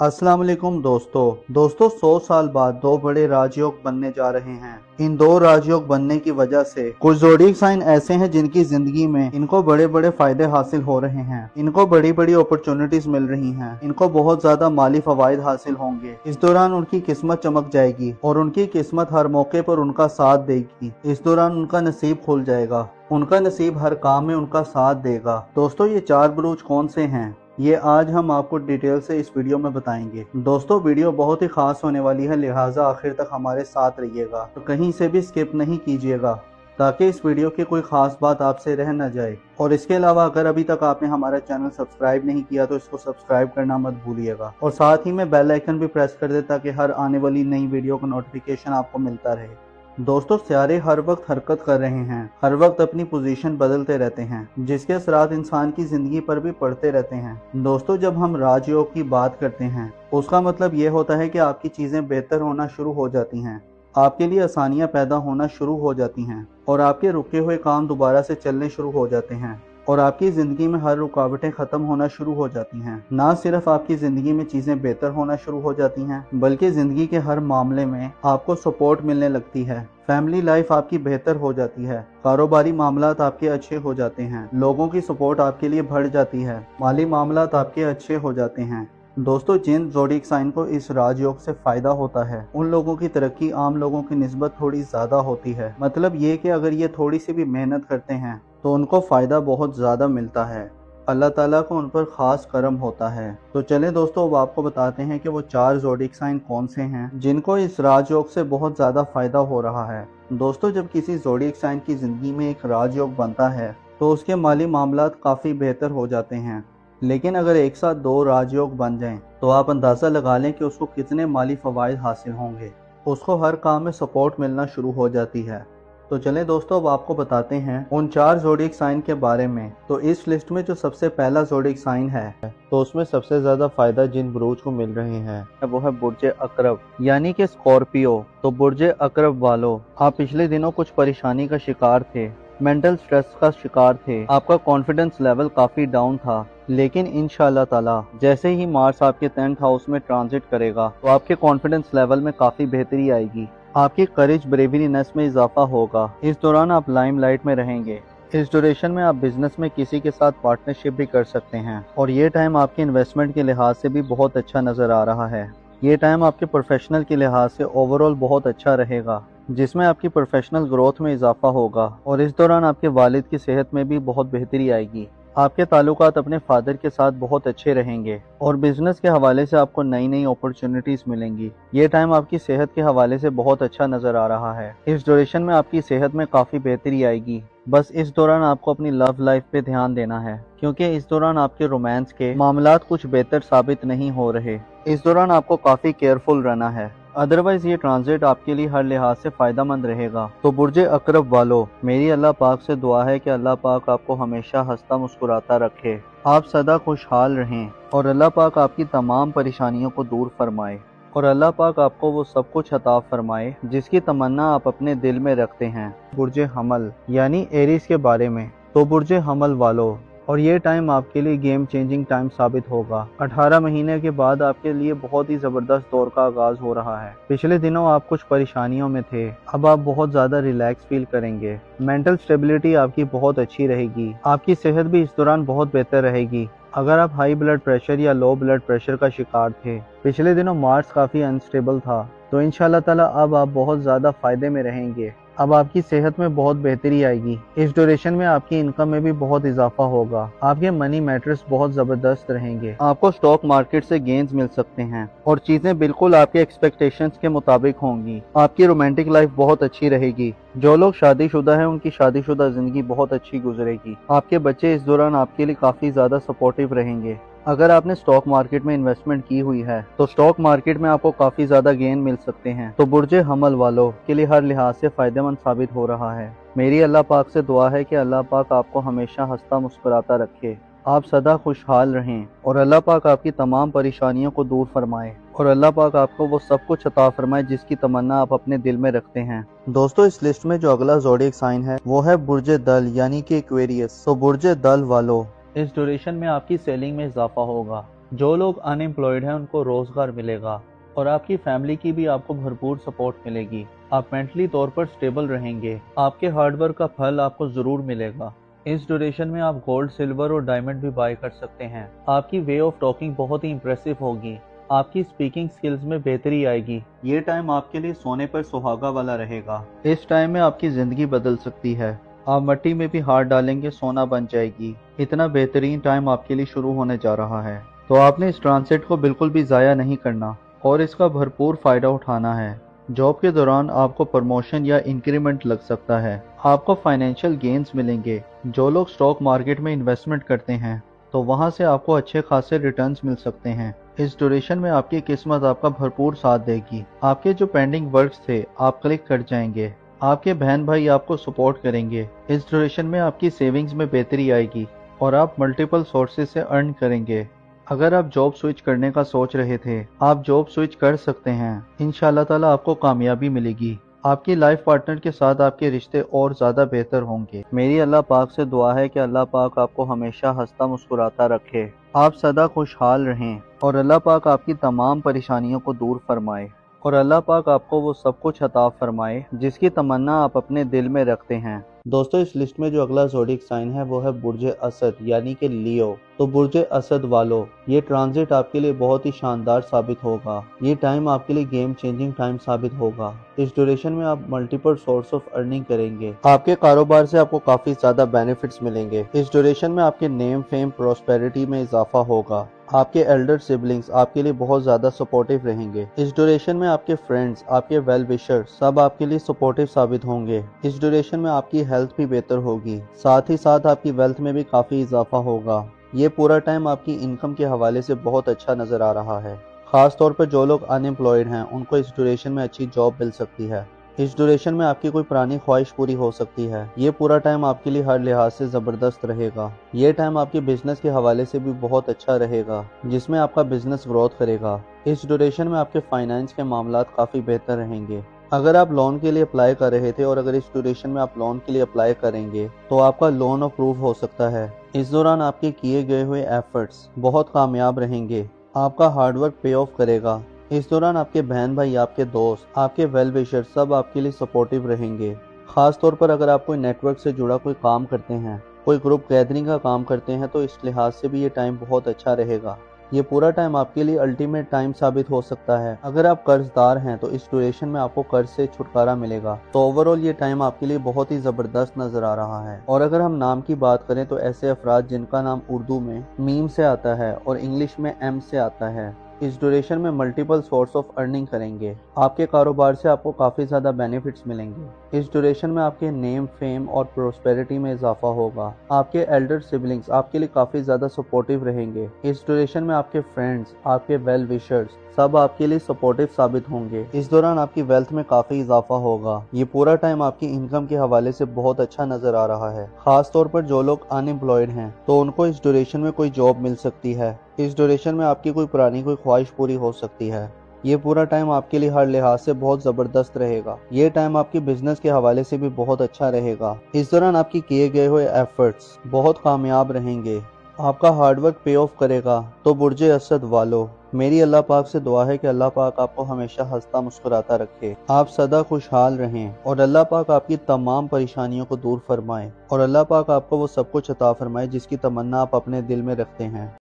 अस्सलाम वालेकुम दोस्तों 100 साल बाद दो बड़े राजयोग बनने जा रहे हैं। इन दो राजयोग बनने की वजह से कुछ ज़ोडिएक साइन ऐसे हैं जिनकी जिंदगी में इनको बड़े बड़े फायदे हासिल हो रहे हैं, इनको बड़ी बड़ी अपॉर्चुनिटीज मिल रही हैं, इनको बहुत ज्यादा माली फवाइद हासिल होंगे। इस दौरान उनकी किस्मत चमक जाएगी और उनकी किस्मत हर मौके पर उनका साथ देगी। इस दौरान उनका नसीब खुल जाएगा, उनका नसीब हर काम में उनका साथ देगा। दोस्तों ये 4 बुरूज कौन से हैं, ये आज हम आपको डिटेल से इस वीडियो में बताएंगे। दोस्तों वीडियो बहुत ही खास होने वाली है, लिहाजा आखिर तक हमारे साथ रहिएगा, तो कहीं से भी स्किप नहीं कीजिएगा ताकि इस वीडियो की कोई खास बात आपसे रह न जाए। और इसके अलावा अगर अभी तक आपने हमारा चैनल सब्सक्राइब नहीं किया तो इसको सब्सक्राइब करना मत भूलिएगा और साथ ही में बेल आइकन भी प्रेस कर दे ताकि हर आने वाली नई वीडियो का नोटिफिकेशन आपको मिलता रहे। दोस्तों सितारे हर वक्त हरकत कर रहे हैं, हर वक्त अपनी पोजीशन बदलते रहते हैं, जिसके असरात इंसान की जिंदगी पर भी पड़ते रहते हैं। दोस्तों जब हम राजयोग की बात करते हैं उसका मतलब ये होता है कि आपकी चीजें बेहतर होना शुरू हो जाती हैं, आपके लिए आसानियां पैदा होना शुरू हो जाती हैं और आपके रुके हुए काम दोबारा से चलने शुरू हो जाते हैं और आपकी ज़िंदगी में हर रुकावटें ख़त्म होना शुरू हो जाती हैं। ना सिर्फ आपकी ज़िंदगी में चीज़ें बेहतर होना शुरू हो जाती हैं बल्कि ज़िंदगी के हर मामले में आपको सपोर्ट मिलने लगती है। फैमिली लाइफ आपकी बेहतर हो जाती है, कारोबारी मामलात आपके अच्छे हो जाते हैं, लोगों की सपोर्ट आपके लिए बढ़ जाती है, माली मामलात आपके अच्छे हो जाते हैं। दोस्तों जिन ज़ोडिएक साइन को इस राजयोग से फायदा होता है उन लोगों की तरक्की आम लोगों की निस्बत थोड़ी ज्यादा होती है। मतलब ये कि अगर ये थोड़ी सी भी मेहनत करते हैं तो उनको फायदा बहुत ज्यादा मिलता है, अल्लाह ताला को उन पर खास करम होता है। तो चले दोस्तों अब आपको बताते हैं कि वो 4 ज़ोडिएक साइन कौन से हैं जिनको इस राजयोग से बहुत ज्यादा फायदा हो रहा है। दोस्तों जब किसी ज़ोडिएक साइन की जिंदगी में एक राजयोग बनता है तो उसके माली मामलात काफी बेहतर हो जाते हैं, लेकिन अगर एक साथ 2 राजयोग बन जाएं तो आप अंदाज़ा लगा लें कि उसको कितने माली फ़वाइद हासिल होंगे। उसको हर काम में सपोर्ट मिलना शुरू हो जाती है। तो चलें दोस्तों अब आपको बताते हैं उन 4 ज़ोडिएक साइन के बारे में। तो इस लिस्ट में जो सबसे पहला ज़ोडिएक साइन है तो उसमें सबसे ज़्यादा फ़ायदा जिन बुरूज को मिल रहे हैं वो है बुर्ज अकरब यानी कि स्कॉर्पियो। तो बुर्ज अकरब वालों, आप पिछले दिनों कुछ परेशानी का शिकार थे, मेंटल स्ट्रेस का शिकार थे, आपका कॉन्फिडेंस लेवल काफी डाउन था, लेकिन इंशाअल्लाह ताला जैसे ही मार्स आपके 10th हाउस में ट्रांजिट करेगा तो आपके कॉन्फिडेंस लेवल में काफी बेहतरी आएगी, आपकी करेज ब्रेवरीनेस में इजाफा होगा। इस दौरान आप लाइमलाइट में रहेंगे। इस ड्यूरेशन में आप बिजनेस में किसी के साथ पार्टनरशिप भी कर सकते हैं और ये टाइम आपके इन्वेस्टमेंट के लिहाज से भी बहुत अच्छा नजर आ रहा है। ये टाइम आपके प्रोफेशनल के लिहाज से ओवरऑल बहुत अच्छा रहेगा जिसमें आपकी प्रोफेशनल ग्रोथ में इजाफा होगा और इस दौरान आपके वालिद की सेहत में भी बहुत बेहतरी आएगी। आपके ताल्लुकात अपने फादर के साथ बहुत अच्छे रहेंगे और बिजनेस के हवाले से आपको नई नई अपॉर्चुनिटीज मिलेंगी। ये टाइम आपकी सेहत के हवाले से बहुत अच्छा नजर आ रहा है। इस ड्यूरेशन में आपकी सेहत में काफी बेहतरी आएगी। बस इस दौरान आपको अपनी लव लाइफ पे ध्यान देना है क्योंकि इस दौरान आपके रोमांस के मामलात कुछ बेहतर साबित नहीं हो रहे। इस दौरान आपको काफी केयरफुल रहना है, अदरवाइज ये ट्रांजिट आपके लिए हर लिहाज से फायदा मंद रहेगा। तो बुर्ज अकरब वालों, मेरी अल्लाह पाक से दुआ है कि अल्लाह पाक आपको हमेशा हंसता मुस्कुराता रखे, आप सदा खुशहाल रहें और अल्लाह पाक आपकी तमाम परेशानियों को दूर फरमाए और अल्लाह पाक आपको वो सब कुछ अता फरमाए जिसकी तमन्ना आप अपने दिल में रखते हैं। बुर्ज हमल यानी एरीज के बारे में। तो बुर्ज हमल वालों, और ये टाइम आपके लिए गेम चेंजिंग टाइम साबित होगा। 18 महीने के बाद आपके लिए बहुत ही जबरदस्त दौर का आगाज हो रहा है। पिछले दिनों आप कुछ परेशानियों में थे, अब आप बहुत ज्यादा रिलैक्स फील करेंगे। मेंटल स्टेबिलिटी आपकी बहुत अच्छी रहेगी, आपकी सेहत भी इस दौरान बहुत बेहतर रहेगी। अगर आप हाई ब्लड प्रेशर या लो ब्लड प्रेशर का शिकार थे, पिछले दिनों मार्स काफी अनस्टेबल था, तो इंशाल्लाह ताला अब आप बहुत ज्यादा फायदे में रहेंगे। अब आपकी सेहत में बहुत बेहतरी आएगी। इस ड्यूरेशन में आपकी इनकम में भी बहुत इजाफा होगा, आपके मनी मैटर्स बहुत जबरदस्त रहेंगे, आपको स्टॉक मार्केट से गेन्स मिल सकते हैं और चीजें बिल्कुल आपके एक्सपेक्टेशंस के मुताबिक होंगी। आपकी रोमांटिक लाइफ बहुत अच्छी रहेगी। जो लोग शादीशुदा हैं उनकी शादीशुदा जिंदगी बहुत अच्छी गुजरेगी। आपके बच्चे इस दौरान आपके लिए काफी ज्यादा सपोर्टिव रहेंगे। अगर आपने स्टॉक मार्केट में इन्वेस्टमेंट की हुई है तो स्टॉक मार्केट में आपको काफी ज्यादा गेन मिल सकते हैं। तो बुर्ज हमल वालों के लिए हर लिहाज से फायदेमंद साबित हो रहा है। मेरी अल्लाह पाक से दुआ है कि अल्लाह पाक आपको हमेशा हंसता मुस्कुराता रखे, आप सदा खुशहाल रहें और अल्लाह पाक आपकी तमाम परेशानियों को दूर फरमाए और अल्लाह पाक आपको वो सब कुछ अता फरमाए जिसकी तमन्ना आप अपने दिल में रखते हैं। दोस्तों इस लिस्ट में जो अगला ज़ोडिएक साइन है वो है बुर्ज दल यानी कि एक्वेरियस। तो बुर्ज दल वालों, इस ड्यूरेशन में आपकी सेलिंग में इजाफा होगा, जो लोग अनएम्प्लॉयड हैं उनको रोजगार मिलेगा और आपकी फैमिली की भी आपको भरपूर सपोर्ट मिलेगी। आप मेंटली तौर पर स्टेबल रहेंगे। आपके हार्डवर्क का फल आपको जरूर मिलेगा। इस ड्यूरेशन में आप गोल्ड, सिल्वर और डायमंड भी बाय कर सकते हैं। आपकी वे ऑफ टॉकिंग बहुत ही इंप्रेसिव होगी। आपकी स्पीकिंग स्किल्स में बेहतरी आएगी। ये टाइम आपके लिए सोने पर सुहागा वाला रहेगा। इस टाइम में आपकी जिंदगी बदल सकती है। आप मिट्टी में भी हाथ डालेंगे, सोना बन जाएगी। इतना बेहतरीन टाइम आपके लिए शुरू होने जा रहा है, तो आपने इस ट्रांसिट को बिल्कुल भी ज़ाया नहीं करना और इसका भरपूर फायदा उठाना है। जॉब के दौरान आपको प्रमोशन या इंक्रीमेंट लग सकता है। आपको फाइनेंशियल गेन्स मिलेंगे। जो लोग स्टॉक मार्केट में इन्वेस्टमेंट करते हैं तो वहां से आपको अच्छे खासे रिटर्न्स मिल सकते हैं। इस ड्यूरेशन में आपकी किस्मत आपका भरपूर साथ देगी। आपके जो पेंडिंग वर्क्स थे आप क्लिक कर जाएंगे। आपके बहन भाई आपको सपोर्ट करेंगे। इस ड्यूरेशन में आपकी सेविंग्स में बेहतरी आएगी और आप मल्टीपल सोर्सेज से अर्न करेंगे। अगर आप जॉब स्विच करने का सोच रहे थे, आप जॉब स्विच कर सकते हैं। इंशाल्लाह ताला आपको कामयाबी मिलेगी। आपकी लाइफ पार्टनर के साथ आपके रिश्ते और ज़्यादा बेहतर होंगे। मेरी अल्लाह पाक से दुआ है कि अल्लाह पाक आपको हमेशा हंसता मुस्कुराता रखे, आप सदा खुशहाल रहें और अल्लाह पाक आपकी तमाम परेशानियों को दूर फरमाए और अल्लाह पाक आपको वो सब कुछ अता फरमाए जिसकी तमन्ना आप अपने दिल में रखते हैं। दोस्तों, इस लिस्ट में जो अगला ज़ोडिक साइन है वो है बुर्ज असद यानी कि लियो। तो बुर्ज असद वालों, ये ट्रांजिट आपके लिए बहुत ही शानदार साबित होगा। ये टाइम आपके लिए गेम चेंजिंग टाइम साबित होगा। इस ड्यूरेशन में आप मल्टीपल सोर्स ऑफ अर्निंग करेंगे। आपके कारोबार से आपको काफी ज्यादा बेनिफिट्स मिलेंगे। इस ड्यूरेशन में आपके नेम, फेम, प्रोस्पेरिटी में इजाफा होगा। आपके एल्डर सिबलिंग्स आपके लिए बहुत ज्यादा सपोर्टिव रहेंगे। इस ड्यूरेशन में आपके फ्रेंड्स, आपके वेल विशर सब आपके लिए सपोर्टिव साबित होंगे। इस ड्यूरेशन में आपकी हेल्थ भी बेहतर होगी, साथ ही साथ आपकी वेल्थ में भी काफी इजाफा होगा। ये पूरा टाइम आपकी इनकम के हवाले से बहुत अच्छा नजर आ रहा है। खास तौर पर जो लोग अनएम्प्लॉयड हैं उनको इस ड्यूरेशन में अच्छी जॉब मिल सकती है। इस ड्यूरेशन में आपकी कोई पुरानी ख्वाहिश पूरी हो सकती है। ये पूरा टाइम आपके लिए हर लिहाज से ज़बरदस्त रहेगा। ये टाइम आपके बिजनेस के हवाले से भी बहुत अच्छा रहेगा, जिसमें आपका बिजनेस ग्रोथ करेगा। इस ड्यूरेशन में आपके फाइनेंस के मामलात काफ़ी बेहतर रहेंगे। अगर आप लोन के लिए अप्लाई कर रहे थे और अगर इस ड्यूरेशन में आप लोन के लिए अप्लाई करेंगे तो आपका लोन अप्रूव हो सकता है। इस दौरान आपके किए गए हुए एफर्ट्स बहुत कामयाब रहेंगे। आपका हार्डवर्क पे ऑफ करेगा। इस दौरान आपके बहन भाई, आपके दोस्त, आपके वेल विशर सब आपके लिए सपोर्टिव रहेंगे। खास तौर पर अगर आप कोई नेटवर्क से जुड़ा कोई काम करते हैं, कोई ग्रुप गैदरिंग का काम करते हैं, तो इस लिहाज से भी ये टाइम बहुत अच्छा रहेगा। ये पूरा टाइम आपके लिए अल्टीमेट टाइम साबित हो सकता है। अगर आप कर्जदार हैं तो इस ड्यूरेशन में आपको कर्ज से छुटकारा मिलेगा। तो ओवरऑल ये टाइम आपके लिए बहुत ही ज़बरदस्त नज़र आ रहा है। और अगर हम नाम की बात करें तो ऐसे अफराद जिनका नाम उर्दू में मीम से आता है और इंग्लिश में एम से आता है, इस ड्यूरेशन में मल्टीपल सोर्स ऑफ अर्निंग करेंगे। आपके कारोबार से आपको काफ़ी ज़्यादा बेनिफिट्स मिलेंगे। इस ड्यूरेशन में आपके नेम, फेम और प्रोस्पेरिटी में इजाफा होगा। आपके एल्डर सिबलिंग्स आपके लिए काफ़ी ज़्यादा सपोर्टिव रहेंगे। इस ड्यूरेशन में आपके फ्रेंड्स, आपके वेल विशर्स सब आपके लिए सपोर्टिव साबित होंगे। इस दौरान आपकी वेल्थ में काफ़ी इजाफा होगा। ये पूरा टाइम आपकी इनकम के हवाले से बहुत अच्छा नज़र आ रहा है। खास तौर पर जो लोग अनएम्प्लॉयड हैं तो उनको इस ड्यूरेशन में कोई जॉब मिल सकती है। इस ड्यूरेशन में आपकी कोई पुरानी कोई ख्वाहिश पूरी हो सकती है। ये पूरा टाइम आपके लिए हर लिहाज से बहुत ज़बरदस्त रहेगा। ये टाइम आपके बिजनेस के हवाले से भी बहुत अच्छा रहेगा। इस दौरान आपके किए गए हुए एफर्ट्स बहुत कामयाब रहेंगे। आपका हार्डवर्क पे ऑफ करेगा। तो बुर्ज असद वालों, मेरी अल्लाह पाक से दुआ है कि अल्लाह पाक आपको हमेशा हंसता मुस्कुराता रखे, आप सदा खुशहाल रहें और अल्लाह पाक आपकी तमाम परेशानियों को दूर फरमाए और अल्लाह पाक आपको वो सब कुछ अता फरमाए जिसकी तमन्ना आप अपने दिल में रखते हैं।